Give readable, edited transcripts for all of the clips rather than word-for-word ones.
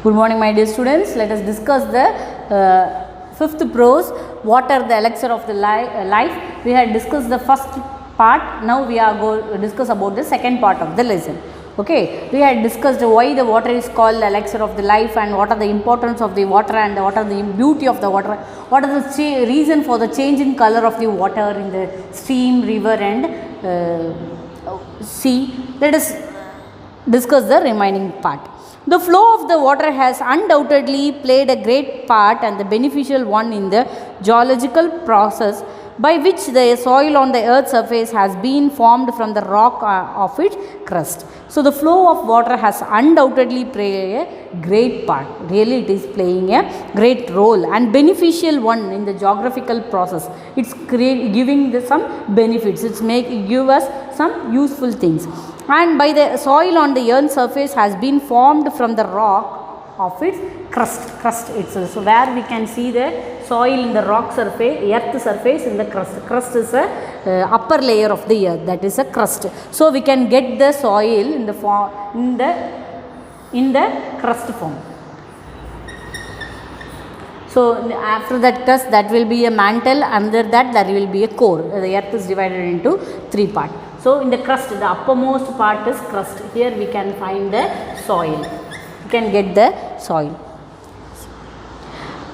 Good morning, my dear students. Let us discuss the fifth prose, what are the elixir of the life. We had discussed the first part. Now we are going to discuss about the second part of the lesson. Okay, we had discussed why the water is called elixir of the life and what are the importance of the water and what are the beauty of the water, what are the reason for the change in color of the water in the stream, river and sea. Let us discuss the remaining part. The flow of the water has undoubtedly played a great part and the beneficial one in the geological process by which the soil on the earth's surface has been formed from the rock of its crust. So, the flow of water has undoubtedly played a great part. Really, it is playing a great role and beneficial one in the geographical process. It is giving some benefits. It give us some useful things. And by the soil on the earth's surface has been formed from the rock of its crust itself. So, where we can see the soil in the rock surface, earth surface in the crust. Crust is a upper layer of the earth, that is a crust. So, we can get the soil in the crust form. So, after that crust, that will be a mantle, under that there will be a core. The earth is divided into three parts. So, in the crust, the uppermost part is crust. Here we can find the soil. You can get the soil.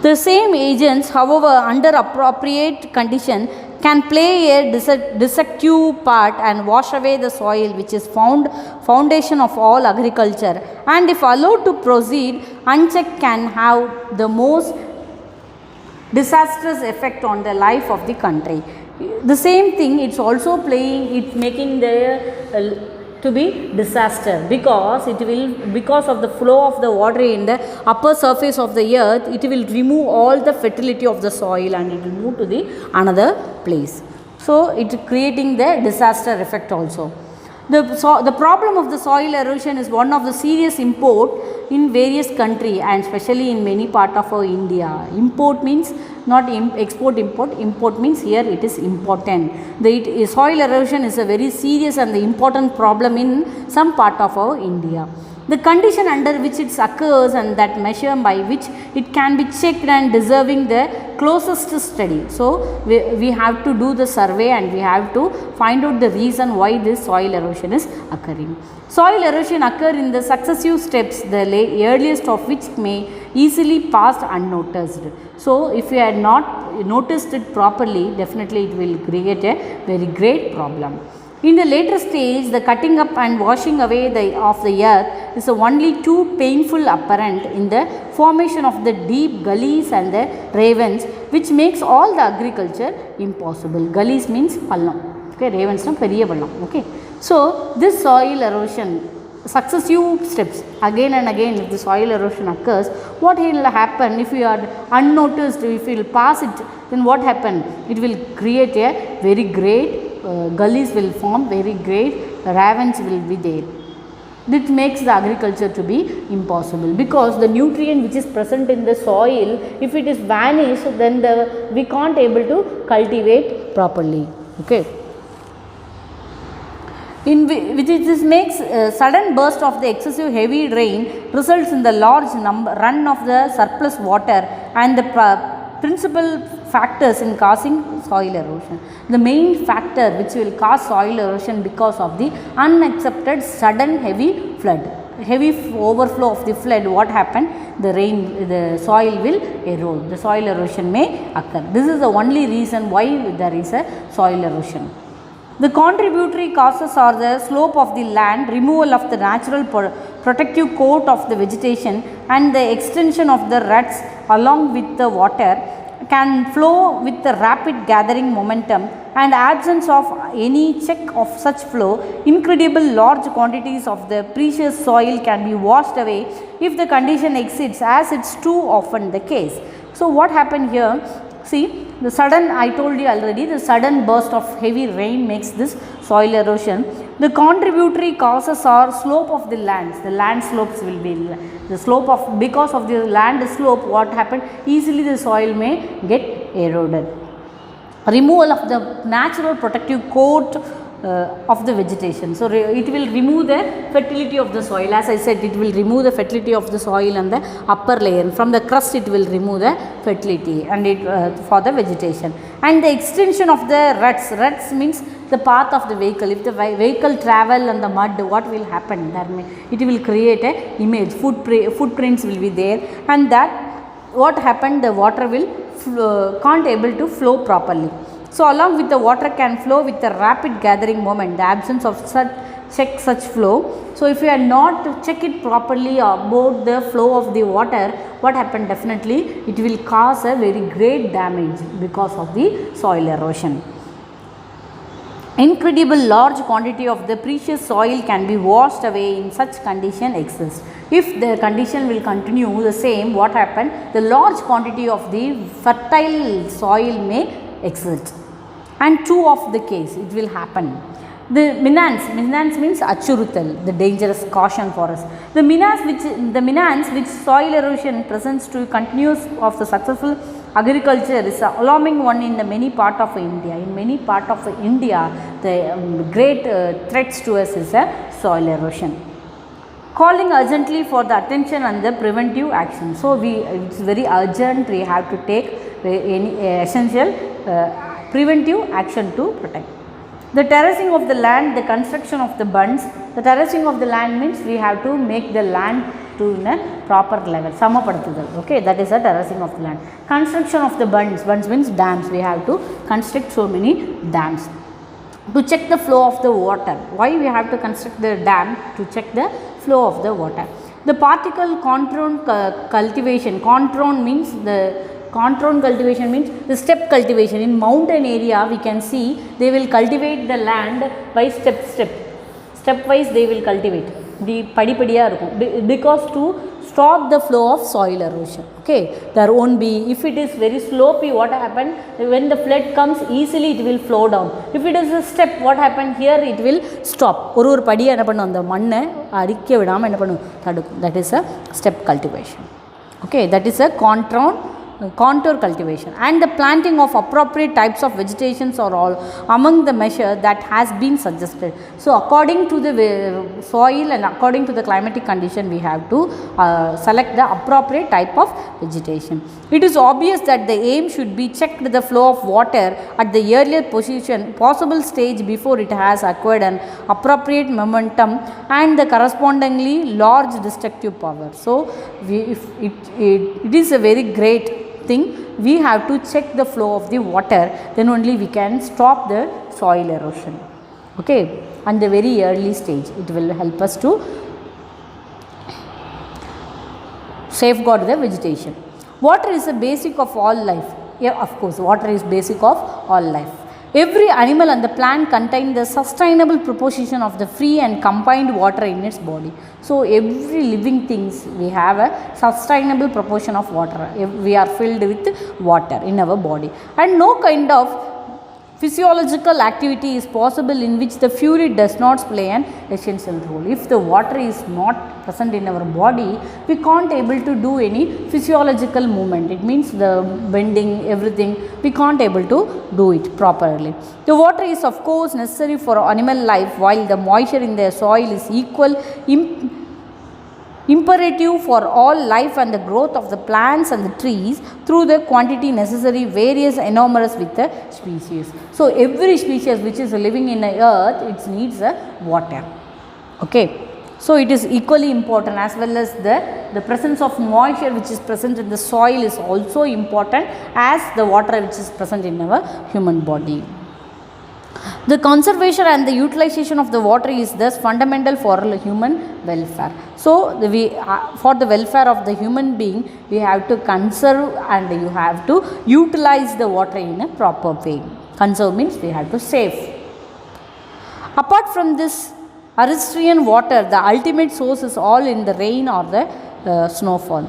The same agents, however, under appropriate condition can play a destructive part and wash away the soil, which is foundation of all agriculture, and if allowed to proceed unchecked can have the most disastrous effect on the life of the country. The same thing, it's also playing, it's making the to be disaster because because of the flow of the water in the upper surface of the earth, it will remove all the fertility of the soil and it will move to the another place. So, it creating the disaster effect also. The problem of the soil erosion is one of the serious import in various countries and especially in many part of our India. Import means not export import, import means here it is important. The soil erosion is a very serious and the important problem in some part of our India. The condition under which it occurs and that measure by which it can be checked and deserving the closest study. So, we have to do the survey and we have to find out the reason why this soil erosion is occurring. Soil erosion occur in the successive steps, the earliest of which may easily pass unnoticed. So, if we had not noticed it properly, definitely it will create a very great problem. In the later stage, the cutting up and washing away of the earth is only too painful apparent in the formation of the deep gullies and the ravens, which makes all the agriculture impossible. Gullies means pallam. Okay, ravens means periya pallam. Okay. So, this soil erosion, successive steps, again and again if the soil erosion occurs, what will happen if you are unnoticed, if you will pass it, then what happen? It will create a very great gullies will form, very great ravens will be there. This makes the agriculture to be impossible because the nutrient which is present in the soil, if it is vanished, then we can't able to cultivate properly. Okay. Which this makes sudden burst of the excessive heavy rain results in the large run of the surplus water and the principal factors in causing soil erosion. The main factor which will cause soil erosion because of the unaccepted sudden heavy flood. Heavy overflow of the flood, what happened? The soil will erode. The soil erosion may occur. This is the only reason why there is a soil erosion. The contributory causes are the slope of the land, removal of the natural protective coat of the vegetation and the extension of the ruts along with the water can flow with the rapid gathering momentum and absence of any check of such flow. Incredible large quantities of the precious soil can be washed away if the condition exceeds, as it is too often the case. So, what happened here? See, the sudden, I told you already, the sudden burst of heavy rain makes this soil erosion. The contributory causes are slope of the lands. The land slopes will be the slope of, because of the land slope, what happened? Easily the soil may get eroded. Removal of the natural protective coat of the vegetation. So, it will remove the fertility of the soil. As I said, it will remove the fertility of the soil and the upper layer. From the crust it will remove the fertility and it for the vegetation. And the extension of the ruts. Ruts means the path of the vehicle. If the vehicle travel on the mud, what will happen? That means it will create a image, footprints will be there, and that what happened, the water will can't able to flow properly. So, along with the water can flow with a rapid gathering moment, the absence of such flow. So, if you are not to check it properly about the flow of the water, what happened? Definitely it will cause a very great damage because of the soil erosion. Incredible large quantity of the precious soil can be washed away in such condition exists. If the condition will continue the same, what happened? The large quantity of the fertile soil may exist. And true of the case, it will happen. The menace means achuruthal, the dangerous caution for us. The menace which soil erosion presents to continuous of the successful agriculture is an alarming one in the many part of India. In many part of India, the great threats to us is a soil erosion. Calling urgently for the attention and the preventive action. So, it's very urgent, we have to take any essential preventive action to protect. The terracing of the land, the construction of the bunds. The terracing of the land means we have to make the land to in a proper level, samapaduthuthal. Okay, that is a terracing of the land. Construction of the bunds. Bunds means dams. We have to construct so many dams to check the flow of the water. Why we have to construct the dam? To check the flow of the water. The particle control cultivation. Control means the control cultivation means the step cultivation. In mountain area we can see they will cultivate the land by stepwise they will cultivate. Because to stop the flow of soil erosion. Okay, there won't be, if it is very slopey, what happened? When the flood comes, easily it will flow down. If it is a step, what happened? Here it will stop. That is a step cultivation. Okay, that is a contour cultivation. And the planting of appropriate types of vegetations are all among the measure that has been suggested. So, according to the soil and according to the climatic condition, we have to select the appropriate type of vegetation. It is obvious that the aim should be checked the flow of water at the earlier possible stage before it has acquired an appropriate momentum and the correspondingly large destructive power. So, it is a very great thing. We have to check the flow of the water, then only we can stop the soil erosion. Okay, at the very early stage it will help us to safeguard the vegetation. Water is the basic of all life. Yeah, of course, water is basic of all life. Every animal and the plant contain the sustainable proportion of the free and combined water in its body. So, every living things we have a sustainable proportion of water. We are filled with water in our body, and no kind of physiological activity is possible in which the fluid does not play an essential role. If the water is not present in our body, we can't able to do any physiological movement. It means the bending, everything, we can't able to do it properly. The water is of course necessary for animal life, while the moisture in the soil is imperative for all life and the growth of the plants and the trees through the quantity necessary varies enormous with the species. So, every species which is living in the earth, it needs water. Okay. So, it is equally important, as well as the presence of moisture which is present in the soil is also important as the water which is present in our human body. The conservation and the utilization of the water is thus fundamental for human welfare. So, for the welfare of the human being, we have to conserve and you have to utilize the water in a proper way. Conserve means we have to save. Apart from this Artesian water, the ultimate source is all in the rain or the snowfall.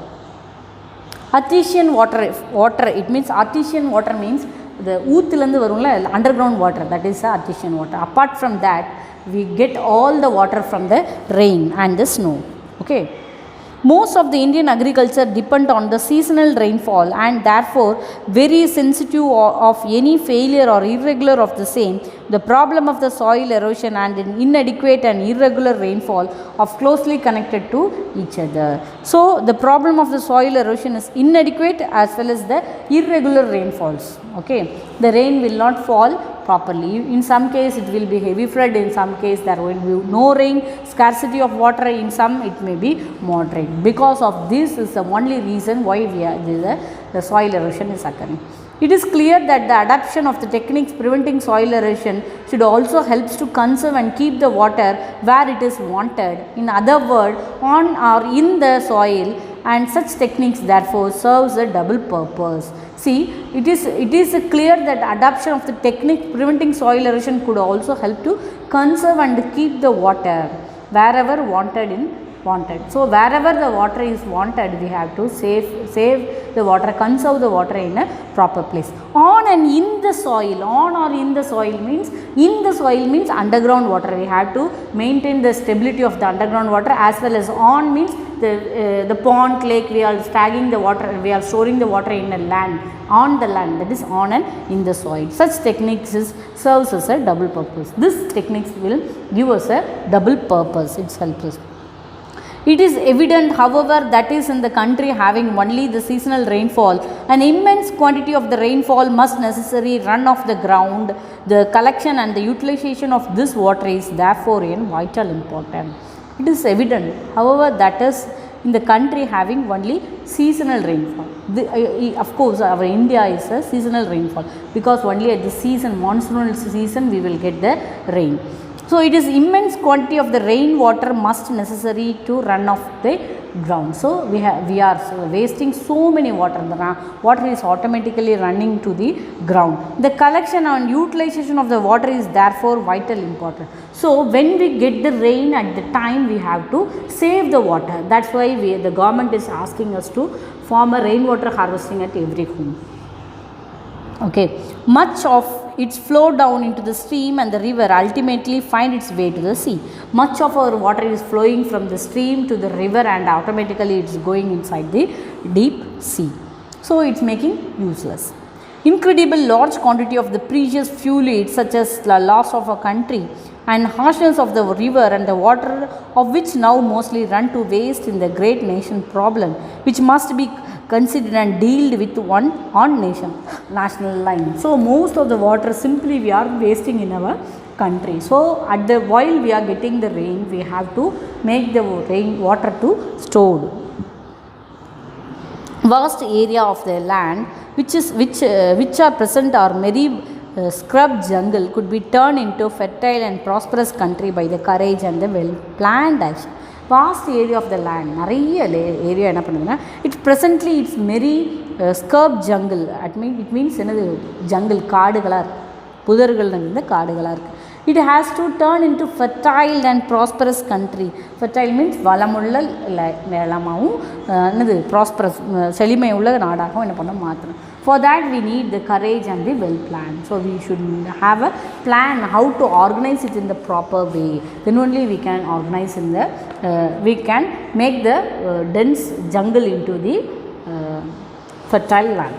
Artesian water, it means artesian water means the ஊத்துலேருந்து வரும்ல underground water, that is artesian water. Apart from that, we get all the water from the rain and the snow. Okay. Most of the Indian agriculture depend on the seasonal rainfall and therefore very sensitive of any failure or irregular of the same. The problem of the soil erosion and inadequate and irregular rainfall are closely connected to each other. So the problem of the soil erosion is inadequate as well as the irregular rainfalls. Okay, the rain will not fall properly. In some case it will be heavy flood, in some case there will be no rain, scarcity of water, in some it may be moderate. Because of this is the only reason why the soil erosion is occurring. It is clear that the adoption of the techniques preventing soil erosion should also help to conserve and keep the water where it is wanted. In other words, on or in the soil, and such techniques therefore serves a double purpose. See, it is clear that adoption of the technique preventing soil erosion could also help to conserve and keep the water wherever wanted. So wherever the water is wanted, we have to save the water, conserve the water in a proper place. On and in the soil, on or in the soil means, in the soil means underground water. We have to maintain the stability of the underground water, as well as on means the pond, lake, we are stagging the water, we are storing the water in a land, on the land, that is on and in the soil. Such techniques serves as a double purpose. This techniques will give us a double purpose, it helps us. It is evident, however, that is in the country having only the seasonal rainfall, an immense quantity of the rainfall must necessarily run off the ground. The collection and the utilization of this water is therefore in vital importance. It is evident, however, that is in the country having only seasonal rainfall. Of course, our India is a seasonal rainfall, because only at the season, monsoonal season, we will get the rain. So it is immense quantity of the rain water must necessary to run off the ground. So we are wasting so many water. The water is automatically running to the ground. The collection and utilization of the water is therefore vital important. So when we get the rain at the time, we have to save the water. That's why the government is asking us to form a rainwater harvesting at every home. Okay, much of its flow down into the stream and the river ultimately find its way to the sea. Much of our water is flowing from the stream to the river, and automatically it is going inside the deep sea. So it's making useless. Incredible large quantity of the precious fluids, such as the loss of a country and harshness of the river and the water of which now mostly run to waste in the great nation problem, which must be considered and dealt with on national line. So most of the water simply we are wasting in our country. So while we are getting the rain, we have to make the rain water to stored. Vast area of the land which are present are very scrub jungle could be turned into fertile and prosperous country by the courage and the well planned action. Vast area of the land, நிறைய area என்ன பண்ணுதுன்னா, it's presently it's very scrub jungle. It means என்னது jungle, காடுகளா இருக்கு, புதர்கள் நிறைந்த காடுகளா இருக்கு. It has to turn into fertile and prosperous country. Fertile means வளமுள்ள நிலமாகவும் என்னது prosperous செழிமை உள்ள நாடாகவும் என்ன பண்ண மாற்றணும். For that we need the courage and the well plan. So we should have a plan how to organize it in the proper way. Then only we can organize in the we can make the dense jungle into the fertile land.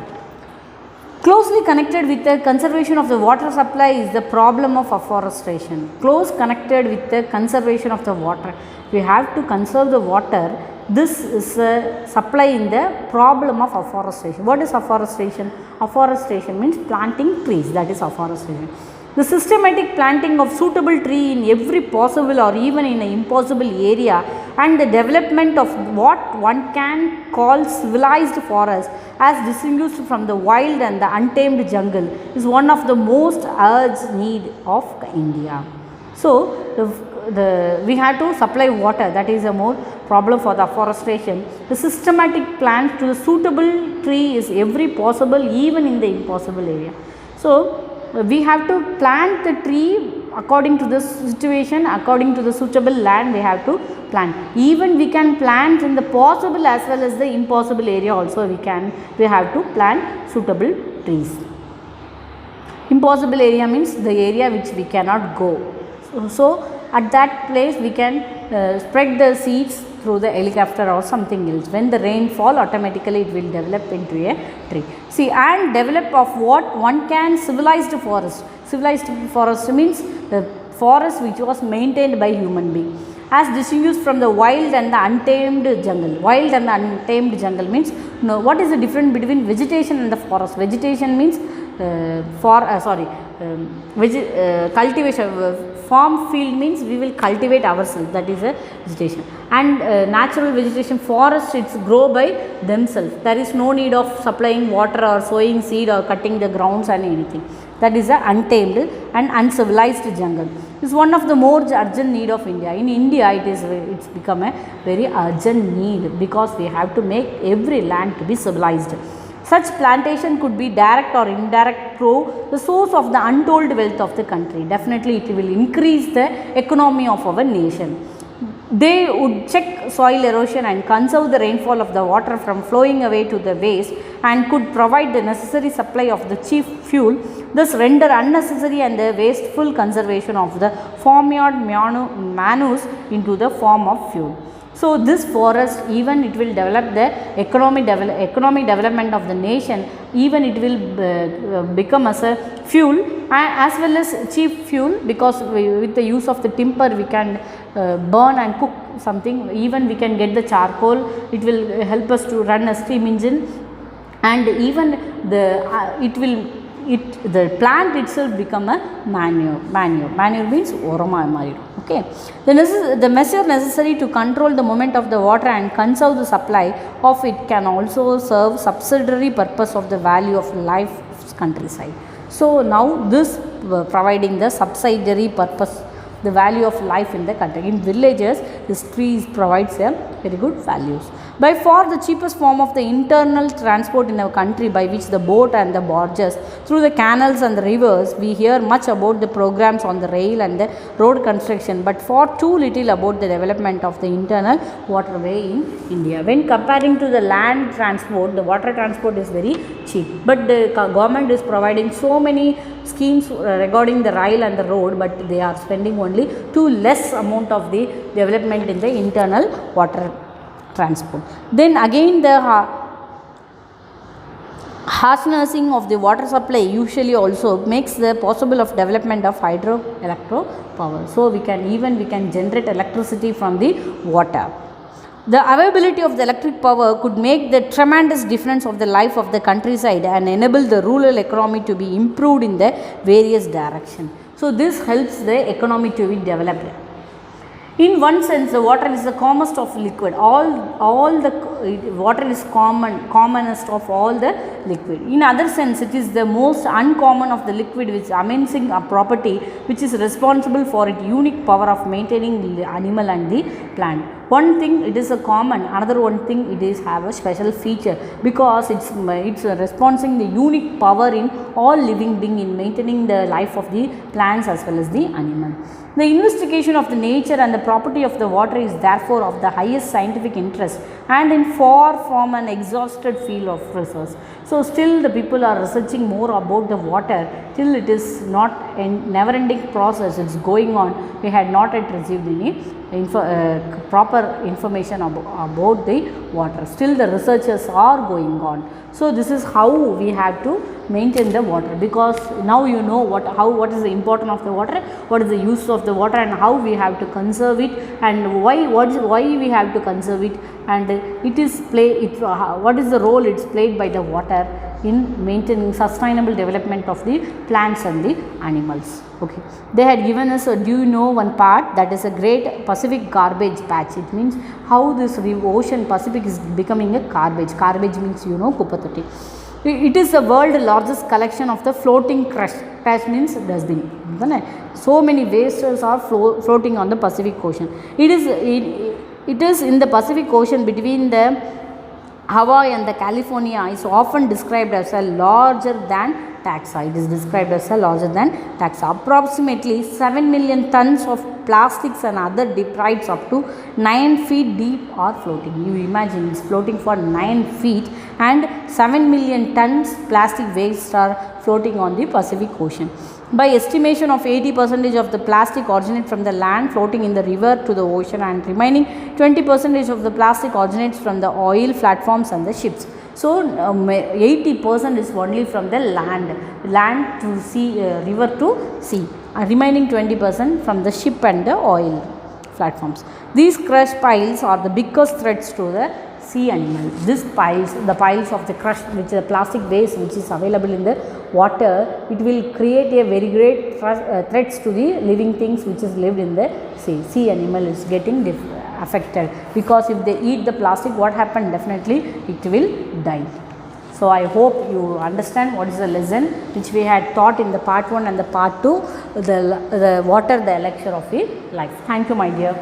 Closely connected with the conservation of the water supply is the problem of afforestation. Close connected with the conservation of the water. We have to conserve the water. This is a supply in the problem of afforestation. What is afforestation? Afforestation means planting trees. That is afforestation. The systematic planting of suitable tree in every possible or even in an impossible area, and the development of what one can call civilized forest as distinguished from the wild and the untamed jungle is one of the most urgent need of India. So we have to supply water. That is a more problem for the afforestation. The systematic plant to the suitable tree is every possible even in the impossible area. So we have to plant the tree according to the situation, according to the suitable land we have to plant. Even we can plant in the possible as well as the impossible area also we have to plant suitable trees. Impossible area means the area which we cannot go. So at that place we can spread the seeds through the helicopter or something else. When the rain fall, automatically it will develop into a tree. See, and develop of what one can civilized forest. Civilized forest means the forest which was maintained by human being, as distinguished from the wild and the untamed jungle. Wild and the untamed jungle means, what is the difference between vegetation and the forest? Vegetation means cultivation. Farm field means we will cultivate ourselves, that is a vegetation. And natural vegetation, forest, it's grow by themselves. There is no need of supplying water or sowing seed or cutting the grounds and anything. That is a untamed and uncivilized jungle. Is one of the more urgent need of India. In India, it's become a very urgent need, because we have to make every land to be civilized. Such plantation could be direct or indirect through the source of the untold wealth of the country. Definitely it will increase the economy of our nation. They would check soil erosion and conserve the rainfall of the water from flowing away to the waste, and could provide the necessary supply of the chief fuel, thus render unnecessary and the wasteful conservation of the farmyard manures into the form of fuel. So, this forest, even it will develop the economic development of the nation, even it will become as a fuel as well as cheap fuel, because with the use of the timber we can burn and cook something. Even we can get the charcoal, it will help us to run a steam engine, and even the plant itself become a manure. Manure means orama maridu. Okay. The measure necessary to control the movement of the water and conserve the supply of it can also serve subsidiary purpose of the value of life countryside. So, now this providing the subsidiary purpose, the value of life in the country. In villages, this trees provides a very good values. By far the cheapest form of the internal transport in our country, by which the boat and the barges through the canals and the rivers, we hear much about the programs on the rail and the road construction, but far too little about the development of the internal waterway in India. When comparing to the land transport, the water transport is very cheap, but the government is providing so many schemes regarding the rail and the road, but they are spending only too less amount of the development in the internal water transport. Then again, the harnessing of the water supply usually also makes the possible of development of hydroelectric power. So, we can generate electricity from the water. The availability of the electric power could make the tremendous difference of the life of the countryside and enable the rural economy to be improved in the various directions. So, this helps the economy to be developed. In one sense, the water is the commonest of liquid. All the water is commonest of all the liquid. In other sense, it is the most uncommon of the liquid, which amazing property, which is responsible for its unique power of maintaining the animal and the plant. One thing it is a common, another one thing it is have a special feature, because it's responding the unique power in all living being in maintaining the life of the plants as well as the animal. The investigation of the nature and the property of the water is therefore of the highest scientific interest and in far from an exhausted field of research. So, still the people are researching more about the water, till it is not a never ending process, it is going on. We had not yet received any proper information about the water. Still the researchers are going on. So, this is how we have to maintain the water, because now you know what is the importance of the water, what is the use of the water, and how we have to conserve it, and why we have to conserve it, and what is the role it's played by the water in maintaining sustainable development of the plants and the animals. Okay. They had given us do you know one part, that is a great Pacific garbage patch. It means how this ocean Pacific is becoming a garbage. Garbage means Kupatati. It is the world's largest collection of the floating trash. Trash means dustbin. So many wastes are floating on the Pacific Ocean. It is in the Pacific Ocean between the Hawaii and the California is often described as a larger than taxa. It is described as a larger than taxa. Approximately 7 million tons of plastics and other detritus up to 9 feet deep are floating. You imagine it's floating for 9 feet and 7 million tons plastic waste are floating on the Pacific Ocean. By estimation of 80% of the plastic originate from the land floating in the river to the ocean, and remaining 20% of the plastic originates from the oil platforms and the ships. So, 80% is only from the land to sea, river to sea, and remaining 20% from the ship and the oil platforms. These crushed piles are the biggest threats to the sea animal. These piles, the piles of the crushed, which is the plastic waste which is available in the water, it will create a very great threats to the living things which is lived in the sea. Sea animal is getting affected, because if they eat the plastic, what happened? Definitely it will die. So, I hope you understand what is the lesson which we had taught in the part 1 and the part 2, the water, the elixir of the life. Thank you, my dear.